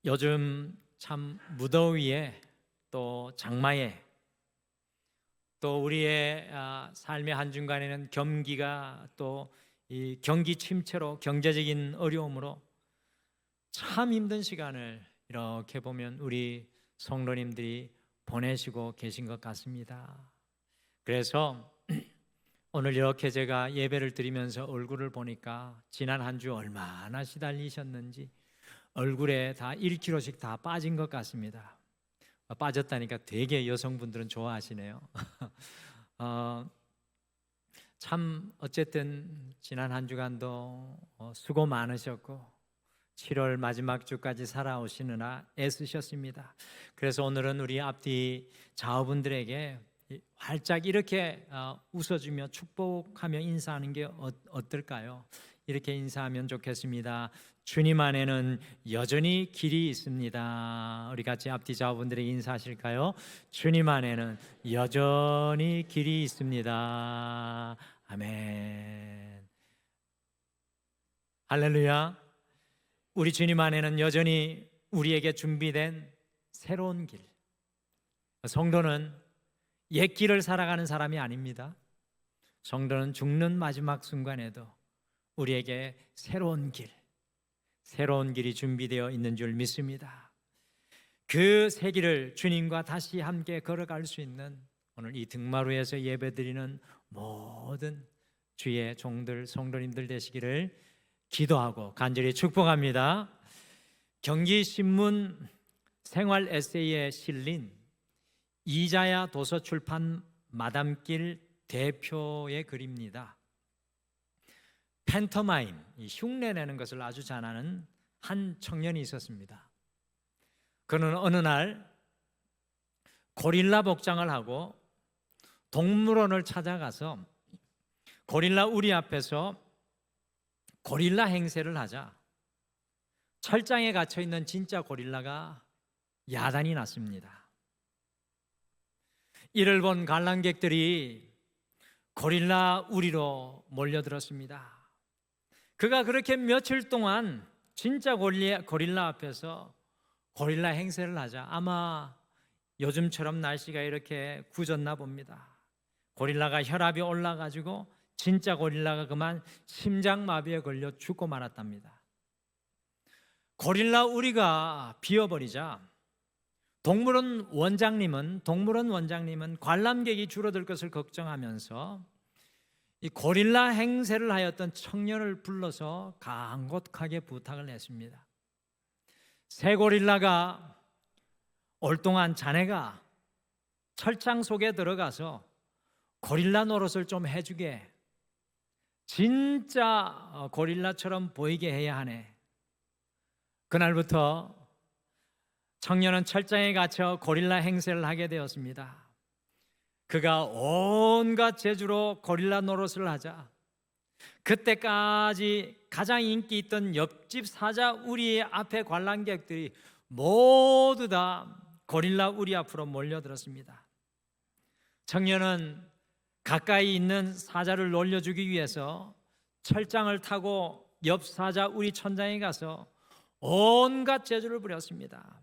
요즘 참 무더위에 또 장마에 또 우리의 삶의 한중간에는 겸기가 또 이 경기 침체로 경제적인 어려움으로 참 힘든 시간을 이렇게 보면 우리 성도님들이 보내시고 계신 것 같습니다. 그래서 오늘 이렇게 제가 예배를 드리면서 얼굴을 보니까 지난 한 주 얼마나 시달리셨는지 얼굴에 다 1kg씩 다 빠진 것 같습니다. 빠졌다니까 되게 여성분들은 좋아하시네요. 참 어쨌든 지난 한 주간도 수고 많으셨고 7월 마지막 주까지 살아오시느라 애쓰셨습니다. 그래서 오늘은 우리 앞뒤 좌우분들에게 활짝 이렇게 웃어주며 축복하며 인사하는 게 어떨까요? 이렇게 인사하면 좋겠습니다. 주님 안에는 여전히 길이 있습니다. 우리 같이 앞뒤 좌우분들에게 인사하실까요? 주님 안에는 여전히 길이 있습니다. 아멘. 할렐루야. 우리 주님 안에는 여전히 우리에게 준비된 새로운 길. 성도는 옛 길을 살아가는 사람이 아닙니다. 성도는 죽는 마지막 순간에도 우리에게 새로운 길이 준비되어 있는 줄 믿습니다. 그 새 길을 주님과 다시 함께 걸어갈 수 있는 오늘 이 등마루에서 예배드리는 모든 주의 종들, 성도님들 되시기를 기도하고 간절히 축복합니다. 경기신문 생활 에세이에 실린 이자야 도서 출판 마담길 대표의 글입니다. 팬터마임, 흉내내는 것을 아주 잘하는 한 청년이 있었습니다. 그는 어느 날 고릴라 복장을 하고 동물원을 찾아가서 고릴라 우리 앞에서 고릴라 행세를 하자 철장에 갇혀 있는 진짜 고릴라가 야단이 났습니다. 이를 본 관람객들이 고릴라 우리로 몰려들었습니다. 그가 그렇게 며칠 동안 진짜 고릴라 앞에서 고릴라 행세를 하자 아마 요즘처럼 날씨가 이렇게 굳었나 봅니다. 고릴라가 혈압이 올라가지고 진짜 고릴라가 그만 심장마비에 걸려 죽고 말았답니다. 고릴라 우리가 비어버리자 동물원 원장님은 관람객이 줄어들 것을 걱정하면서 이 고릴라 행세를 하였던 청년을 불러서 간곡하게 부탁을 했습니다. 새 고릴라가 올 동안 자네가 철장 속에 들어가서 고릴라 노릇을 좀 해주게, 진짜 고릴라처럼 보이게 해야 하네. 그날부터 청년은 철장에 갇혀 고릴라 행세를 하게 되었습니다. 그가 온갖 재주로 고릴라 노릇을 하자 그때까지 가장 인기 있던 옆집 사자 우리 앞에 관람객들이 모두 다 고릴라 우리 앞으로 몰려들었습니다. 청년은 가까이 있는 사자를 놀려주기 위해서 철장을 타고 옆 사자 우리 천장에 가서 온갖 재주를 부렸습니다.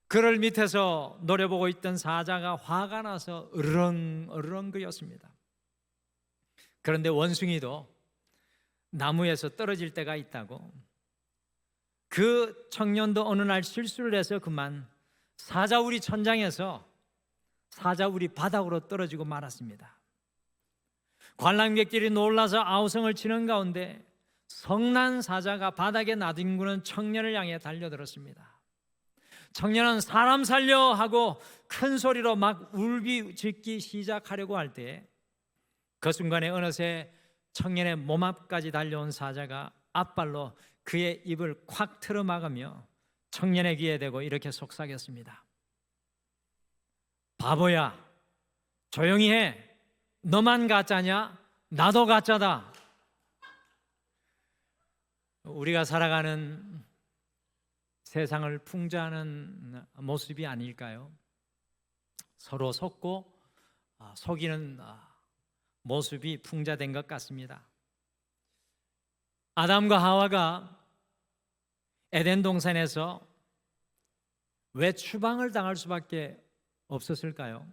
그를 밑에서 노려보고 있던 사자가 화가 나서 으르렁거렸습니다. 그런데 원숭이도 나무에서 떨어질 때가 있다고 그 청년도 어느 날 실수를 해서 그만 사자우리 천장에서 사자우리 바닥으로 떨어지고 말았습니다. 관람객들이 놀라서 아우성을 치는 가운데 성난 사자가 바닥에 나뒹구는 청년을 향해 달려들었습니다. 청년은 사람 살려 하고 큰 소리로 막 울기짖기 시작하려고 할 때 그 순간에 어느새 청년의 몸 앞까지 달려온 사자가 앞발로 그의 입을 콱 틀어막으며 청년의 귀에 대고 이렇게 속삭였습니다. 바보야, 조용히 해. 너만 가짜냐? 나도 가짜다. 우리가 살아가는 세상을 풍자하는 모습이 아닐까요? 서로 속고 속이는 모습이 풍자된 것 같습니다. 아담과 하와가 에덴 동산에서 왜 추방을 당할 수밖에 없었을까요?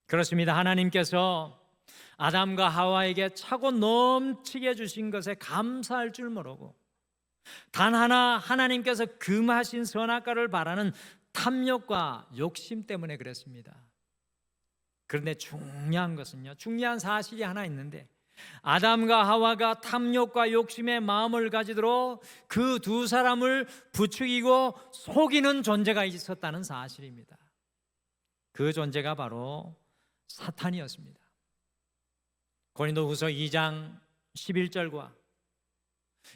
그렇습니다. 하나님께서 아담과 하와에게 차고 넘치게 주신 것에 감사할 줄 모르고 단 하나 하나님께서 금하신 선악과를 바라는 탐욕과 욕심 때문에 그랬습니다. 그런데 중요한 것은요, 중요한 사실이 하나 있는데 아담과 하와가 탐욕과 욕심의 마음을 가지도록 그 두 사람을 부추기고 속이는 존재가 있었다는 사실입니다. 그 존재가 바로 사탄이었습니다. 고린도후서 2장 11절과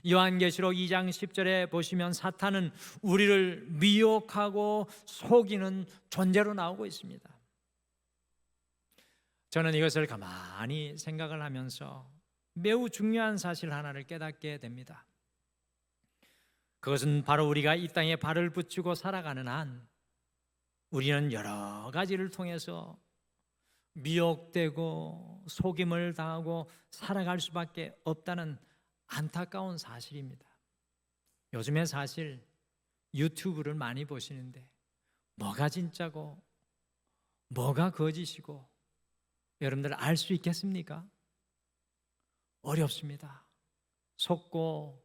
요한계시록 2장 10절에 보시면 사탄은 우리를 미혹하고 속이는 존재로 나오고 있습니다. 저는 이것을 가만히 생각을 하면서 매우 중요한 사실 하나를 깨닫게 됩니다. 그것은 바로 우리가 이 땅에 발을 붙이고 살아가는 한 우리는 여러 가지를 통해서 미혹되고 속임을 당하고 살아갈 수밖에 없다는 안타까운 사실입니다. 요즘에 사실 유튜브를 많이 보시는데 뭐가 진짜고 뭐가 거짓이고 여러분들 알 수 있겠습니까? 어렵습니다. 속고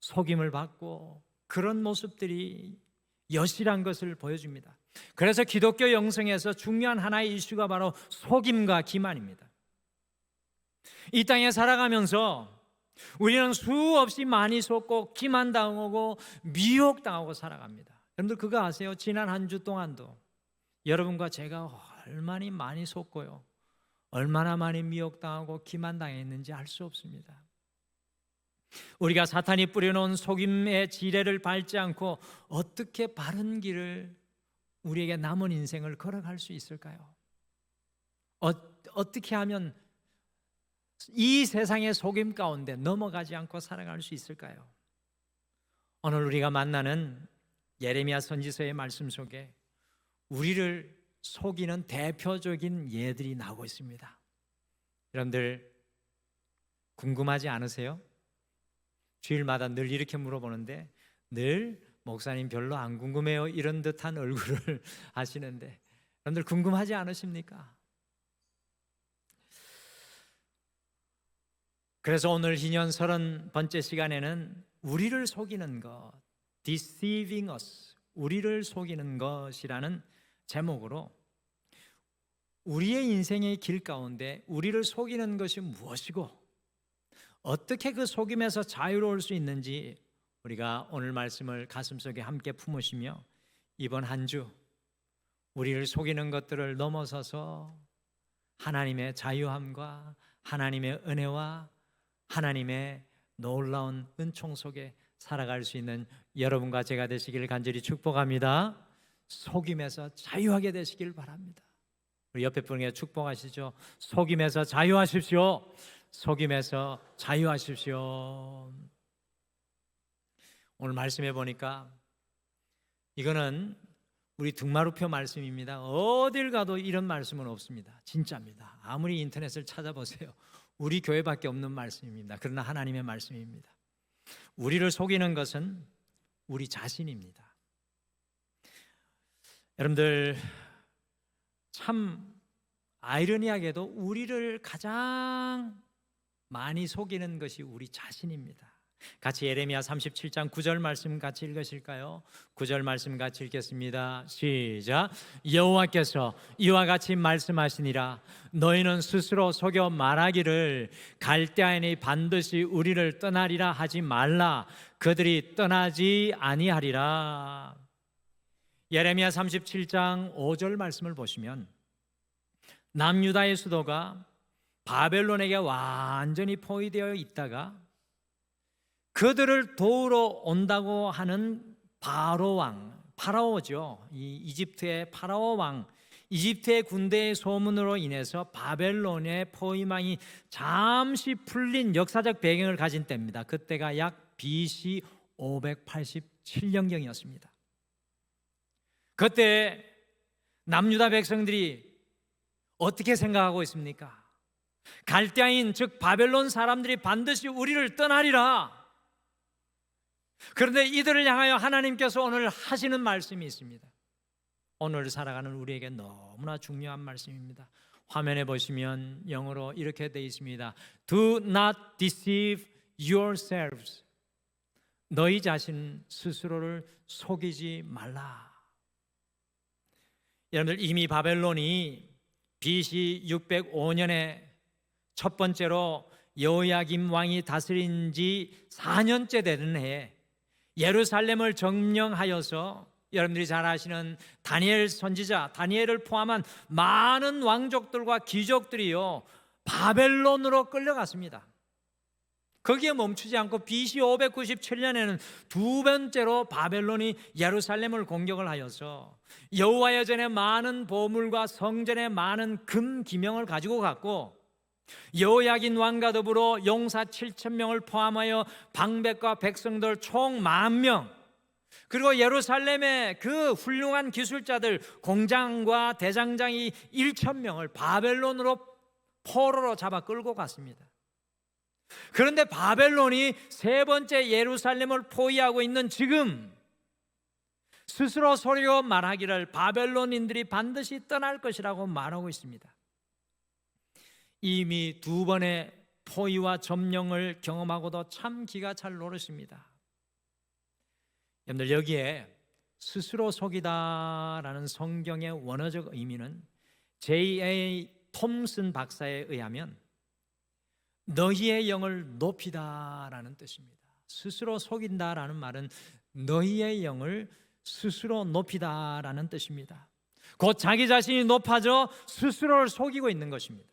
속임을 받고 그런 모습들이 여실한 것을 보여줍니다. 그래서 기독교 영성에서 중요한 하나의 이슈가 바로 속임과 기만입니다. 이 땅에 살아가면서 우리는 수없이 많이 속고 기만당하고 미혹당하고 살아갑니다. 여러분들 그거 아세요? 지난 한 주 동안도 여러분과 제가 얼마나 많이 속고요, 얼마나 많이 미혹당하고 기만당했는지 알 수 없습니다. 우리가 사탄이 뿌려놓은 속임의 지뢰를 밟지 않고 어떻게 바른 길을 우리에게 남은 인생을 걸어갈 수 있을까요? 어떻게 하면 이 세상의 속임 가운데 넘어가지 않고 살아갈 수 있을까요? 오늘 우리가 만나는 예레미야 선지서의 말씀 속에 우리를 속이는 대표적인 예들이 나오고 있습니다. 여러분들 궁금하지 않으세요? 주일마다 늘 이렇게 물어보는데 늘 목사님 별로 안 궁금해요 이런 듯한 얼굴을 하시는데 여러분들 궁금하지 않으십니까? 그래서 오늘 희년 30번째 시간에는 우리를 속이는 것, deceiving us, 우리를 속이는 것이라는 제목으로 우리의 인생의 길 가운데 우리를 속이는 것이 무엇이고 어떻게 그 속임에서 자유로울 수 있는지 우리가 오늘 말씀을 가슴속에 함께 품으시며 이번 한 주 우리를 속이는 것들을 넘어서서 하나님의 자유함과 하나님의 은혜와 하나님의 놀라운 은총 속에 살아갈 수 있는 여러분과 제가 되시기를 간절히 축복합니다. 속임에서 자유하게 되시길 바랍니다. 우리 옆에 분에게 축복하시죠. 속임에서 자유하십시오. 속임에서 자유하십시오. 오늘 말씀해 보니까 이거는 우리 등마루표 말씀입니다. 어딜 가도 이런 말씀은 없습니다. 진짜입니다. 아무리 인터넷을 찾아보세요. 우리 교회밖에 없는 말씀입니다. 그러나 하나님의 말씀입니다. 우리를 속이는 것은 우리 자신입니다. 여러분들 참 아이러니하게도 우리를 가장 많이 속이는 것이 우리 자신입니다. 같이 예레미야 37장 9절 말씀 같이 읽으실까요? 9절 말씀 같이 읽겠습니다. 시작. 여호와께서 이와 같이 말씀하시니라. 너희는 스스로 속여 말하기를 갈대아인이 반드시 우리를 떠나리라 하지 말라. 그들이 떠나지 아니하리라. 예레미야 37장 5절 말씀을 보시면 남유다의 수도가 바벨론에게 완전히 포위되어 있다가 그들을 도우러 온다고 하는 바로 왕, 파라오죠. 이 이집트의 파라오 왕, 이집트의 군대의 소문으로 인해서 바벨론의 포위망이 잠시 풀린 역사적 배경을 가진 때입니다. 그때가 약 BC 587년경이었습니다. 그때 남유다 백성들이 어떻게 생각하고 있습니까? 갈대아인 즉 바벨론 사람들이 반드시 우리를 떠나리라. 그런데 이들을 향하여 하나님께서 오늘 하시는 말씀이 있습니다. 오늘 살아가는 우리에게 너무나 중요한 말씀입니다. 화면에 보시면 영어로 이렇게 되어 있습니다. Do not deceive yourselves. 너희 자신 스스로를 속이지 말라. 여러분들, 이미 바벨론이 BC 605년에 첫 번째로 여호야김 왕이 다스린 지 4년째 되는 해에 예루살렘을 점령하여서 여러분들이 잘 아시는 다니엘 선지자, 다니엘을 포함한 많은 왕족들과 귀족들이요 바벨론으로 끌려갔습니다. 거기에 멈추지 않고 BC 597년에는 두 번째로 바벨론이 예루살렘을 공격을 하여서 여호와의 전에 많은 보물과 성전에 많은 금 기명을 가지고 갔고, 여호야긴 왕과 더불어 용사 7,000명을 포함하여 방백과 백성들 총 10,000명, 그리고 예루살렘의 그 훌륭한 기술자들 공장과 대장장이 1,000명을 바벨론으로 포로로 잡아 끌고 갔습니다. 그런데 바벨론이 세 번째 예루살렘을 포위하고 있는 지금 스스로 소리로 말하기를 바벨론인들이 반드시 떠날 것이라고 말하고 있습니다. 이미 두 번의 포위와 점령을 경험하고도 참 기가 찰 노릇입니다. 여러분들, 여기에 스스로 속이다라는 성경의 원어적 의미는 J.A. 톰슨 박사에 의하면 너희의 영을 높이다라는 뜻입니다. 스스로 속인다라는 말은 너희의 영을 스스로 높이다라는 뜻입니다. 곧 자기 자신이 높아져 스스로를 속이고 있는 것입니다.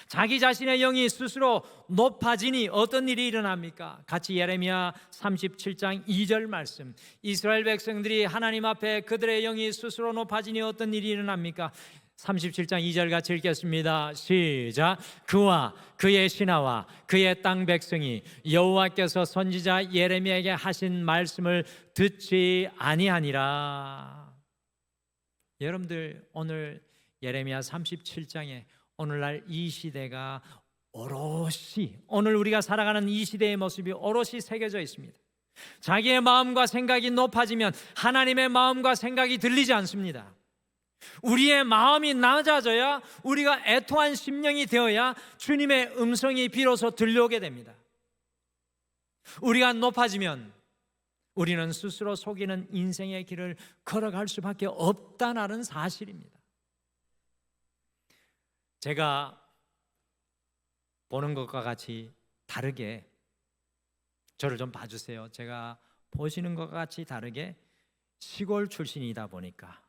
자기 자신의 영이 스스로 높아지니 어떤 일이 일어납니까? 같이 예레미야 37장 2절 말씀, 이스라엘 백성들이 하나님 앞에 그들의 영이 스스로 높아지니 어떤 일이 일어납니까? 37장 2절 같이 읽겠습니다. 시작. 그와 그의 신하와 그의 땅 백성이 여호와께서 선지자 예레미야에게 하신 말씀을 듣지 아니하니라. 여러분들, 오늘 예레미야 37장에 오늘날 이 시대가 오롯이, 오늘 우리가 살아가는 이 시대의 모습이 오롯이 새겨져 있습니다. 자기의 마음과 생각이 높아지면 하나님의 마음과 생각이 들리지 않습니다. 우리의 마음이 낮아져야, 우리가 애통한 심령이 되어야 주님의 음성이 비로소 들려오게 됩니다. 우리가 높아지면 우리는 스스로 속이는 인생의 길을 걸어갈 수밖에 없다는 사실입니다. 제가 보는 것과 같이 다르게 저를 좀 봐주세요. 제가 보시는 것과 같이 다르게 시골 출신이다 보니까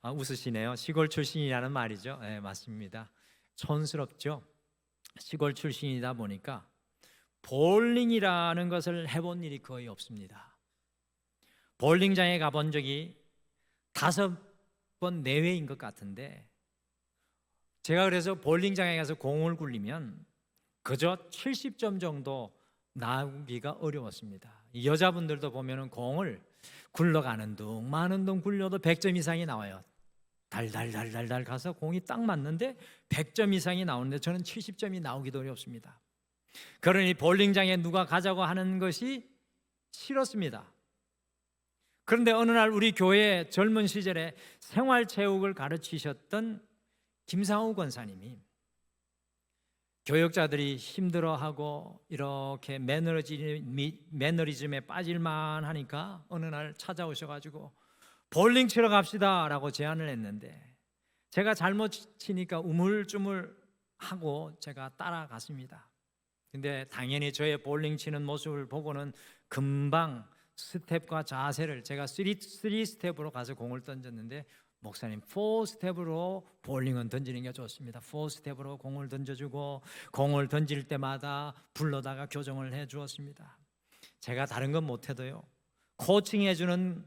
웃으시네요. 시골 출신이라는 말이죠. 네, 맞습니다. 촌스럽죠. 시골 출신이다 보니까 볼링이라는 것을 해본 일이 거의 없습니다. 볼링장에 가본 적이 5번 내외인 것 같은데, 제가 그래서 볼링장에 가서 공을 굴리면 그저 70점 정도 나오기가 어려웠습니다. 여자분들도 보면은 공을 굴러가는 둥 마는 둥 굴려도 100점 이상이 나와요. 달달달달달 가서 공이 딱 맞는데 100점 이상이 나오는데 저는 70점이 나오기도 어렵습니다. 그러니 볼링장에 누가 가자고 하는 것이 싫었습니다. 그런데 어느 날 우리 교회 젊은 시절에 생활체육을 가르치셨던 김상우 권사님이 교역자들이 힘들어하고 이렇게 매너리즘에 빠질만 하니까 어느 날 찾아오셔가지고 볼링 치러 갑시다 라고 제안을 했는데, 제가 잘못 치니까 우물쭈물하고 제가 따라갔습니다. 근데 당연히 저의 볼링 치는 모습을 보고는 금방 스텝과 자세를, 제가 3스텝으로 가서 공을 던졌는데 목사님 4스텝으로 볼링은 던지는 게 좋습니다. 4스텝으로 공을 던져주고 공을 던질 때마다 불러다가 교정을 해주었습니다. 제가 다른 건 못해도요, 코칭해주는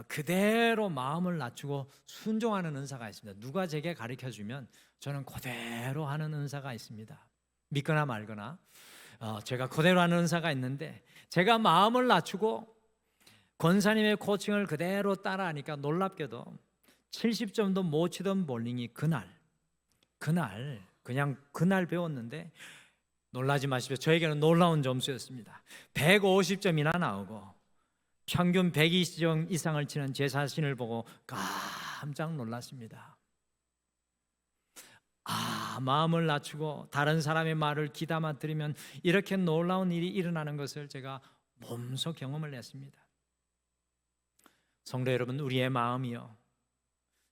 그대로 마음을 낮추고 순종하는 은사가 있습니다. 누가 제게 가르쳐주면 저는 그대로 하는 은사가 있습니다. 믿거나 말거나 제가 그대로 하는 은사가 있는데, 제가 마음을 낮추고 권사님의 코칭을 그대로 따라하니까 놀랍게도 70점도 못 치던 볼링이 그날 배웠는데 놀라지 마십시오. 저에게는 놀라운 점수였습니다. 150점이나 나오고 평균 120점 이상을 치는 제 자신을 보고 깜짝 놀랐습니다. 마음을 낮추고 다른 사람의 말을 귀담아 들으면 이렇게 놀라운 일이 일어나는 것을 제가 몸소 경험을 했습니다. 성도 여러분, 우리의 마음이요,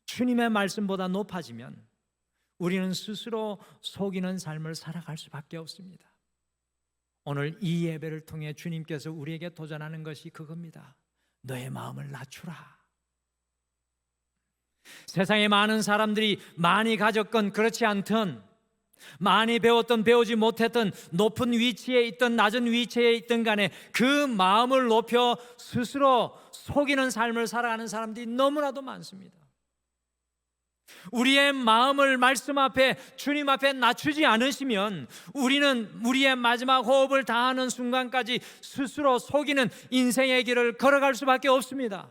주님의 말씀보다 높아지면 우리는 스스로 속이는 삶을 살아갈 수밖에 없습니다. 오늘 이 예배를 통해 주님께서 우리에게 도전하는 것이 그겁니다. 너의 마음을 낮추라. 세상에 많은 사람들이 많이 가졌건 그렇지 않든, 많이 배웠던 배우지 못했던, 높은 위치에 있던 낮은 위치에 있던 간에 그 마음을 높여 스스로 속이는 삶을 살아가는 사람들이 너무나도 많습니다. 우리의 마음을 말씀 앞에, 주님 앞에 낮추지 않으시면 우리는 우리의 마지막 호흡을 다하는 순간까지 스스로 속이는 인생의 길을 걸어갈 수밖에 없습니다.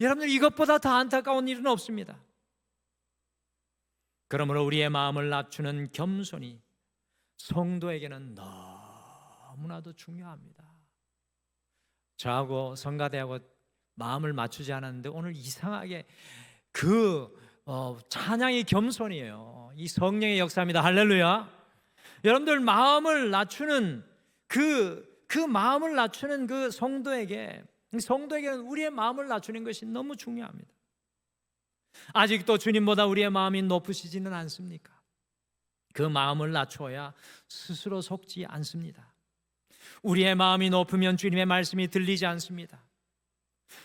여러분들, 이것보다 더 안타까운 일은 없습니다. 그러므로 우리의 마음을 낮추는 겸손이 성도에게는 너무나도 중요합니다. 저하고 성가대하고 마음을 맞추지 않았는데 오늘 이상하게 찬양이 겸손이에요. 이 성령의 역사입니다. 할렐루야. 여러분들, 마음을 낮추는 마음을 낮추는 그 성도에게는 우리의 마음을 낮추는 것이 너무 중요합니다. 아직도 주님보다 우리의 마음이 높으시지는 않습니까? 그 마음을 낮춰야 스스로 속지 않습니다. 우리의 마음이 높으면 주님의 말씀이 들리지 않습니다.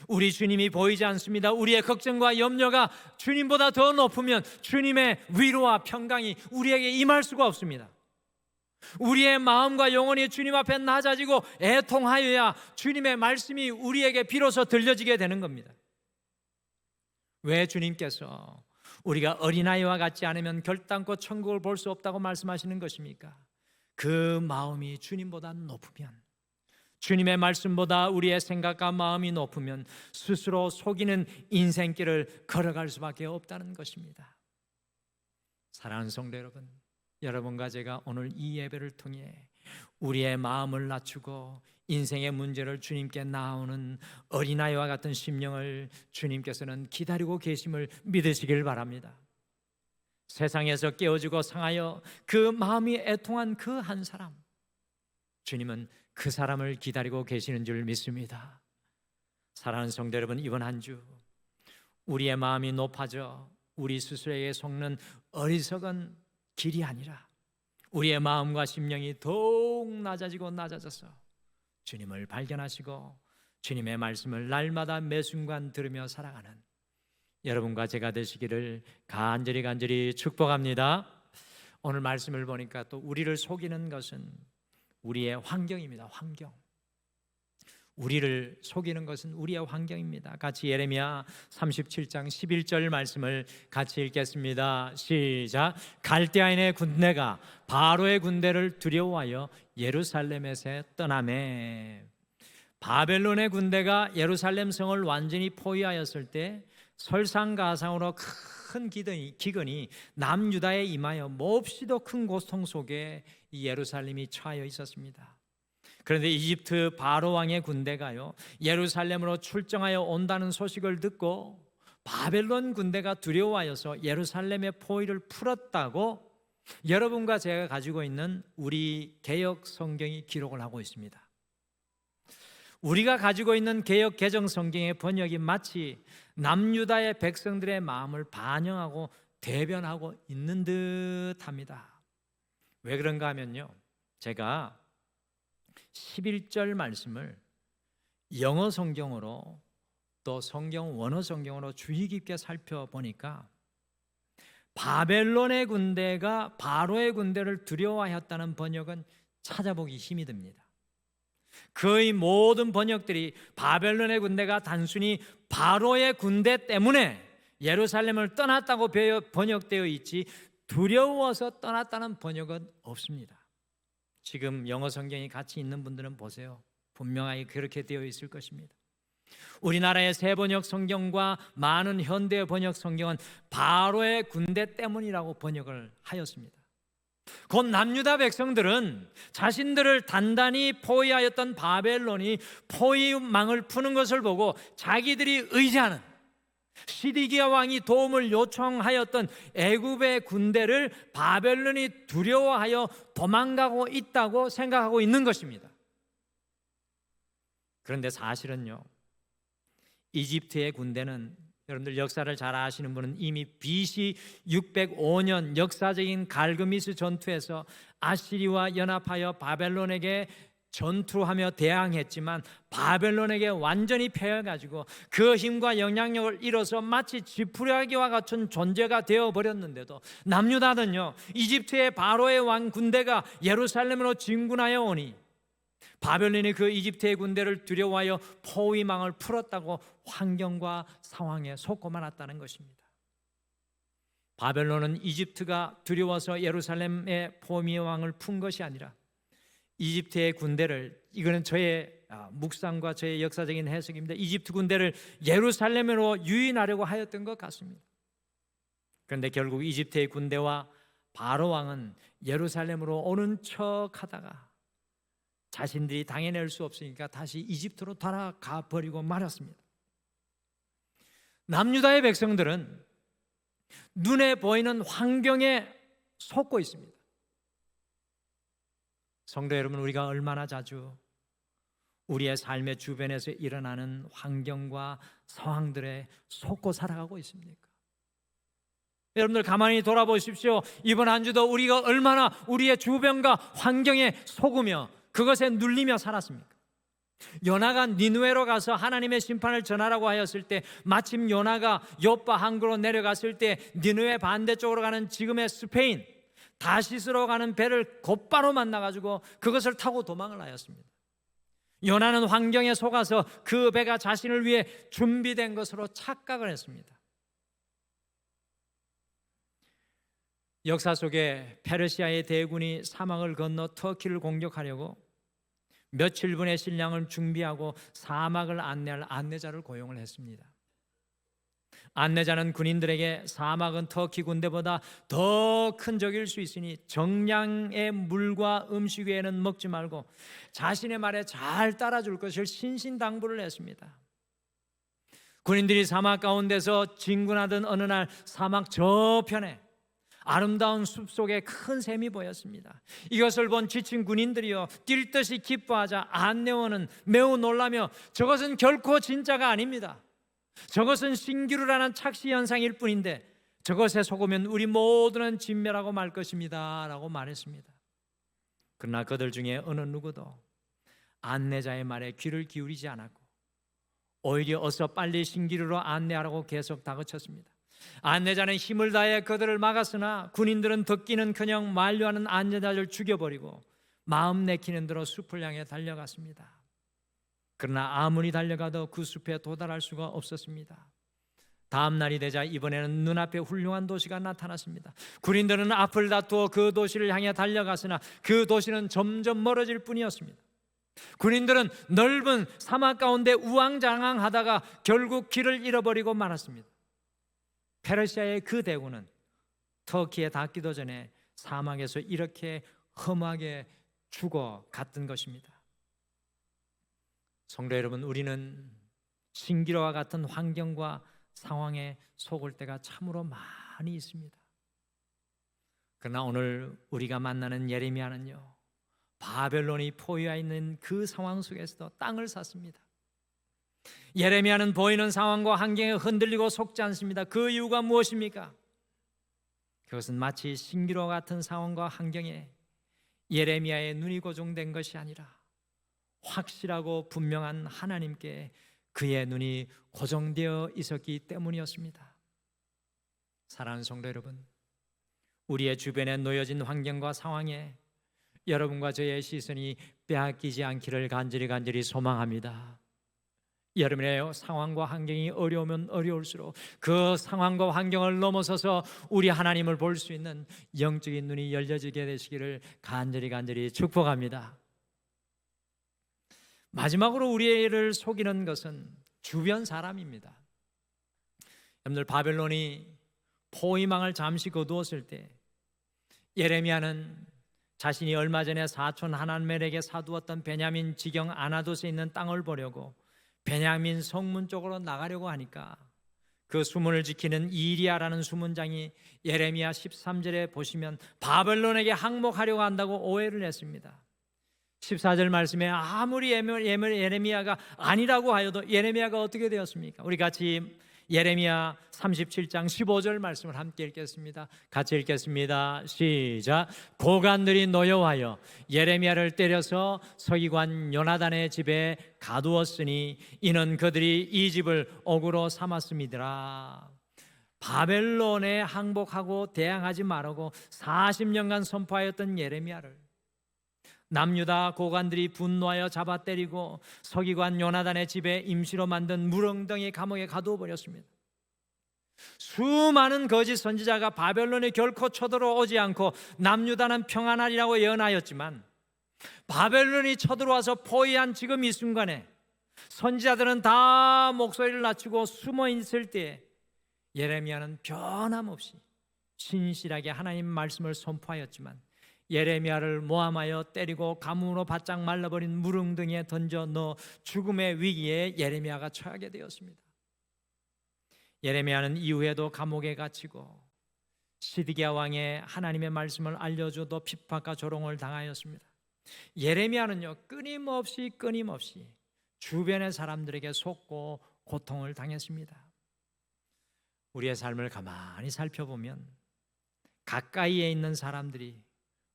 우리 주님이 보이지 않습니다. 우리의 걱정과 염려가 주님보다 더 높으면 주님의 위로와 평강이 우리에게 임할 수가 없습니다. 우리의 마음과 영혼이 주님 앞에 낮아지고 애통하여야 주님의 말씀이 우리에게 비로소 들려지게 되는 겁니다. 왜 주님께서 우리가 어린아이와 같지 않으면 결단코 천국을 볼 수 없다고 말씀하시는 것입니까? 그 마음이 주님보다 높으면, 주님의 말씀보다 우리의 생각과 마음이 높으면 스스로 속이는 인생길을 걸어갈 수밖에 없다는 것입니다. 사랑하는 성도 여러분, 여러분과 제가 오늘 이 예배를 통해 우리의 마음을 낮추고 인생의 문제를 주님께 나오는 어린아이와 같은 심령을 주님께서는 기다리고 계심을 믿으시길 바랍니다. 세상에서 깨어지고 상하여 그 마음이 애통한 그 한 사람, 주님은 그 사람을 기다리고 계시는 줄 믿습니다. 사랑하는 성도 여러분, 이번 한 주 우리의 마음이 높아져 우리 스스로에게 속는 어리석은 길이 아니라 우리의 마음과 심령이 더욱 낮아져서 주님을 발견하시고 주님의 말씀을 날마다 매 순간 들으며 살아가는 여러분과 제가 되시기를 간절히 축복합니다. 오늘 말씀을 보니까 또 우리를 속이는 것은 우리의 환경입니다. 환경. 우리를 속이는 것은 우리의 환경입니다. 같이 예레미야 37장 11절 말씀을 같이 읽겠습니다. 시작. 갈대아인의 군대가 바로의 군대를 두려워하여 예루살렘에서 떠나매. 바벨론의 군대가 예루살렘 성을 완전히 포위하였을 때 설상가상으로 큰 기근이 남유다에 임하여 몹시도 큰 고통 속에 이 예루살렘이 처하여 있었습니다. 그런데 이집트 바로 왕의 군대가요, 예루살렘으로 출정하여 온다는 소식을 듣고 바벨론 군대가 두려워하여서 예루살렘의 포위를 풀었다고 여러분과 제가 가지고 있는 우리 개역 성경이 기록을 하고 있습니다. 우리가 가지고 있는 개역 개정 성경의 번역이 마치 남유다의 백성들의 마음을 반영하고 대변하고 있는 듯합니다. 왜 그런가 하면요, 제가 11절 말씀을 영어 성경으로 또 성경 원어 성경으로 주의 깊게 살펴보니까 바벨론의 군대가 바로의 군대를 두려워하였다는 번역은 찾아보기 힘이 듭니다. 거의 모든 번역들이 바벨론의 군대가 단순히 바로의 군대 때문에 예루살렘을 떠났다고 번역되어 있지 두려워서 떠났다는 번역은 없습니다. 지금 영어 성경이 같이 있는 분들은 보세요. 분명하게 그렇게 되어 있을 것입니다. 우리나라의 새 번역 성경과 많은 현대 번역 성경은 바로의 군대 때문이라고 번역을 하였습니다. 곧 남유다 백성들은 자신들을 단단히 포위하였던 바벨론이 포위망을 푸는 것을 보고 자기들이 의지하는 시디기야 왕이 도움을 요청하였던 애굽의 군대를 바벨론이 두려워하여 도망가고 있다고 생각하고 있는 것입니다. 그런데 사실은요, 이집트의 군대는, 여러분들 역사를 잘 아시는 분은 이미 BC 605년 역사적인 갈그미스 전투에서 아시리와 연합하여 바벨론에게 전투하며 대항했지만 바벨론에게 완전히 패해가지고 그 힘과 영향력을 잃어서 마치 지푸라기와 같은 존재가 되어버렸는데도 남유다는요, 이집트의 바로의 왕 군대가 예루살렘으로 진군하여 오니 바벨론이 그 이집트의 군대를 두려워하여 포위망을 풀었다고 환경과 상황에 속고 말았다는 것입니다. 바벨론은 이집트가 두려워서 예루살렘의 포위망을 푼 것이 아니라 이집트의 군대를, 이거는 저의 묵상과 저의 역사적인 해석입니다, 이집트 군대를 예루살렘으로 유인하려고 하였던 것 같습니다. 그런데 결국 이집트의 군대와 바로 왕은 예루살렘으로 오는 척 하다가 자신들이 당해낼 수 없으니까 다시 이집트로 돌아가 버리고 말았습니다. 남유다의 백성들은 눈에 보이는 환경에 속고 있습니다. 성도 여러분, 우리가 얼마나 자주 우리의 삶의 주변에서 일어나는 환경과 상황들에 속고 살아가고 있습니까? 여러분들 가만히 돌아보십시오. 이번 한 주도 우리가 얼마나 우리의 주변과 환경에 속으며 그것에 눌리며 살았습니까? 요나가 니느웨로 가서 하나님의 심판을 전하라고 하였을 때, 마침 요나가 요파 항구로 내려갔을 때 니느웨 반대쪽으로 가는 지금의 스페인 다시스로 가는 배를 곧바로 만나가지고 그것을 타고 도망을 하였습니다. 요나는 환경에 속아서 그 배가 자신을 위해 준비된 것으로 착각을 했습니다. 역사 속에 페르시아의 대군이 사막을 건너 터키를 공격하려고 며칠분의 식량을 준비하고 사막을 안내할 안내자를 고용을 했습니다. 안내자는 군인들에게 사막은 터키 군대보다 더 큰 적일 수 있으니 정량의 물과 음식 외에는 먹지 말고 자신의 말에 잘 따라줄 것을 신신당부를 했습니다. 군인들이 사막 가운데서 진군하던 어느 날 사막 저편에 아름다운 숲속에 큰 샘이 보였습니다. 이것을 본 지친 군인들이요 뛸 듯이 기뻐하자 안내원은 매우 놀라며 저것은 결코 진짜가 아닙니다. 저것은 신기루라는 착시 현상일 뿐인데 저것에 속으면 우리 모두는 진멸하고 말 것입니다 라고 말했습니다. 그러나 그들 중에 어느 누구도 안내자의 말에 귀를 기울이지 않았고 오히려 어서 빨리 신기루로 안내하라고 계속 다그쳤습니다. 안내자는 힘을 다해 그들을 막았으나 군인들은 듣기는커녕 만류하는 안내자를 죽여버리고 마음 내키는 대로 숲을 향해 달려갔습니다. 그러나 아무리 달려가도 그 숲에 도달할 수가 없었습니다. 다음 날이 되자 이번에는 눈앞에 훌륭한 도시가 나타났습니다. 군인들은 앞을 다투어 그 도시를 향해 달려갔으나 그 도시는 점점 멀어질 뿐이었습니다. 군인들은 넓은 사막 가운데 우왕좌왕하다가 결국 길을 잃어버리고 말았습니다. 페르시아의 그 대군은 터키에 닿기도 전에 사막에서 이렇게 험하게 죽어갔던 것입니다. 성도 여러분, 우리는 신기루와 같은 환경과 상황에 속을 때가 참으로 많이 있습니다. 그러나 오늘 우리가 만나는 예레미야는요, 바벨론이 포위해 있는 그 상황 속에서도 땅을 샀습니다. 예레미야는 보이는 상황과 환경에 흔들리고 속지 않습니다. 그 이유가 무엇입니까? 그것은 마치 신기루와 같은 상황과 환경에 예레미야의 눈이 고정된 것이 아니라 확실하고 분명한 하나님께 그의 눈이 고정되어 있었기 때문이었습니다. 사랑하는 성도 여러분, 우리의 주변에 놓여진 환경과 상황에 여러분과 저의 시선이 빼앗기지 않기를 간절히 소망합니다. 여러분의 상황과 환경이 어려우면 어려울수록 그 상황과 환경을 넘어서서 우리 하나님을 볼 수 있는 영적인 눈이 열려지게 되시기를 간절히 축복합니다. 마지막으로 우리를 속이는 것은 주변 사람입니다. 여러분들, 바벨론이 포위망을 잠시 거두었을 때 예레미야는 자신이 얼마 전에 사촌 하나멜에게 사두었던 베냐민 지경 아나돗에 있는 땅을 보려고 베냐민 성문 쪽으로 나가려고 하니까 그 수문을 지키는 이리야라는 수문장이 예레미야 13절에 보시면 바벨론에게 항복하려고 한다고 오해를 했습니다. 14절 말씀에 아무리 예레미야가 아니라고 하여도 예레미야가 어떻게 되었습니까? 우리 같이 예레미야 37장 15절 말씀을 함께 읽겠습니다. 같이 읽겠습니다. 시작. 고관들이 노여워하여 예레미야를 때려서 서기관 요나단의 집에 가두었으니 이는 그들이 이 집을 옥으로 삼았음이더라. 바벨론에 항복하고 대항하지 말라고 40년간 선포하였던 예레미야를 남유다 고관들이 분노하여 잡아 때리고 서기관 요나단의 집에 임시로 만든 무릉덩이 감옥에 가두어 버렸습니다. 수많은 거짓 선지자가 바벨론에 결코 쳐들어오지 않고 남유다는 평안하리라고 예언하였지만 바벨론이 쳐들어와서 포위한 지금 이 순간에 선지자들은 다 목소리를 낮추고 숨어 있을 때에 예레미야는 변함없이 신실하게 하나님 말씀을 선포하였지만 예레미야를 모함하여 때리고 가뭄으로 바짝 말라버린 무릉등에 던져 넣어 죽음의 위기에 예레미야가 처하게 되었습니다. 예레미야는 이후에도 감옥에 갇히고 시드기야 왕의 하나님의 말씀을 알려줘도 핍박과 조롱을 당하였습니다. 예레미야는요 끊임없이 주변의 사람들에게 속고 고통을 당했습니다. 우리의 삶을 가만히 살펴보면 가까이에 있는 사람들이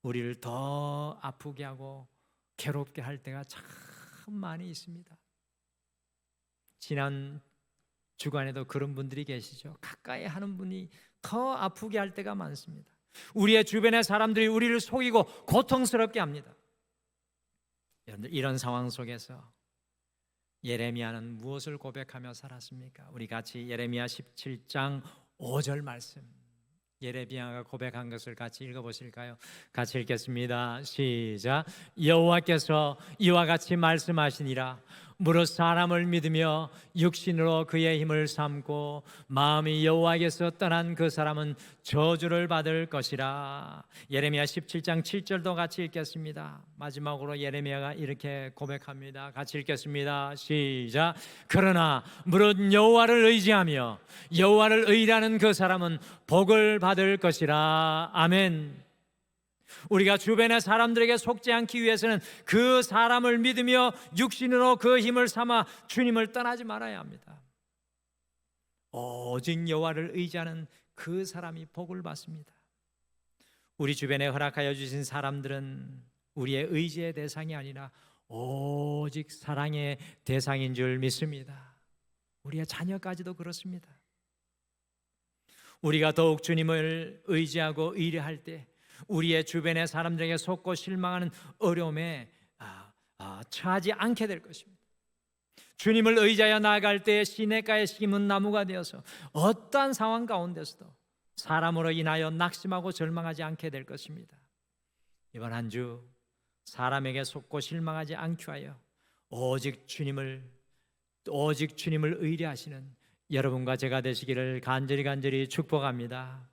우리를 더 아프게 하고 괴롭게 할 때가 참 많이 있습니다. 지난 주간에도 그런 분들이 계시죠. 가까이 하는 분이 더 아프게 할 때가 많습니다. 우리의 주변의 사람들이 우리를 속이고 고통스럽게 합니다. 여러분들 이런 상황 속에서 예레미야는 무엇을 고백하며 살았습니까? 우리 같이 예레미야 17장 5절 말씀 예레미야가 고백한 것을 같이 읽어보실까요? 같이 읽겠습니다. 시작. 여호와께서 이와 같이 말씀하시니라. 무릇 사람을 믿으며 육신으로 그의 힘을 삼고 마음이 여호와께서 떠난 그 사람은 저주를 받을 것이라. 예레미야 17장 7절도 같이 읽겠습니다. 마지막으로 예레미야가 이렇게 고백합니다. 같이 읽겠습니다. 시작. 그러나 무릇 여호와를 의지하며 여호와를 의뢰하는 그 사람은 복을 받을 것이라. 아멘. 우리가 주변의 사람들에게 속지 않기 위해서는 그 사람을 믿으며 육신으로 그 힘을 삼아 주님을 떠나지 말아야 합니다. 오직 여호와를 의지하는 그 사람이 복을 받습니다. 우리 주변에 허락하여 주신 사람들은 우리의 의지의 대상이 아니라 오직 사랑의 대상인 줄 믿습니다. 우리의 자녀까지도 그렇습니다. 우리가 더욱 주님을 의지하고 의뢰할 때 우리의 주변의 사람들에게 속고 실망하는 어려움에 처하지 않게 될 것입니다. 주님을 의지하여 나아갈 때 시냇가에 심은 나무가 되어서 어떠한 상황 가운데서도 사람으로 인하여 낙심하고 절망하지 않게 될 것입니다. 이번 한 주 사람에게 속고 실망하지 않기 위하여 오직 주님을 의뢰하시는 여러분과 제가 되시기를 간절히 축복합니다.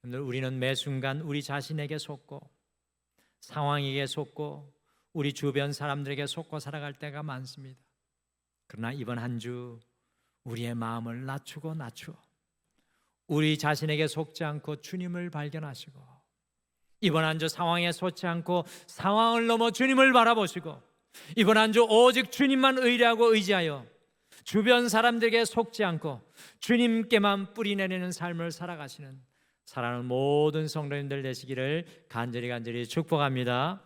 우리는 매 순간 우리 자신에게 속고 상황에게 속고 우리 주변 사람들에게 속고 살아갈 때가 많습니다. 그러나 이번 한 주 우리의 마음을 낮추어 우리 자신에게 속지 않고 주님을 발견하시고 이번 한 주 상황에 속지 않고 상황을 넘어 주님을 바라보시고 이번 한 주 오직 주님만 의뢰하고 의지하여 주변 사람들에게 속지 않고 주님께만 뿌리내리는 삶을 살아가시는 사랑하는 모든 성도님들 되시기를 간절히 축복합니다.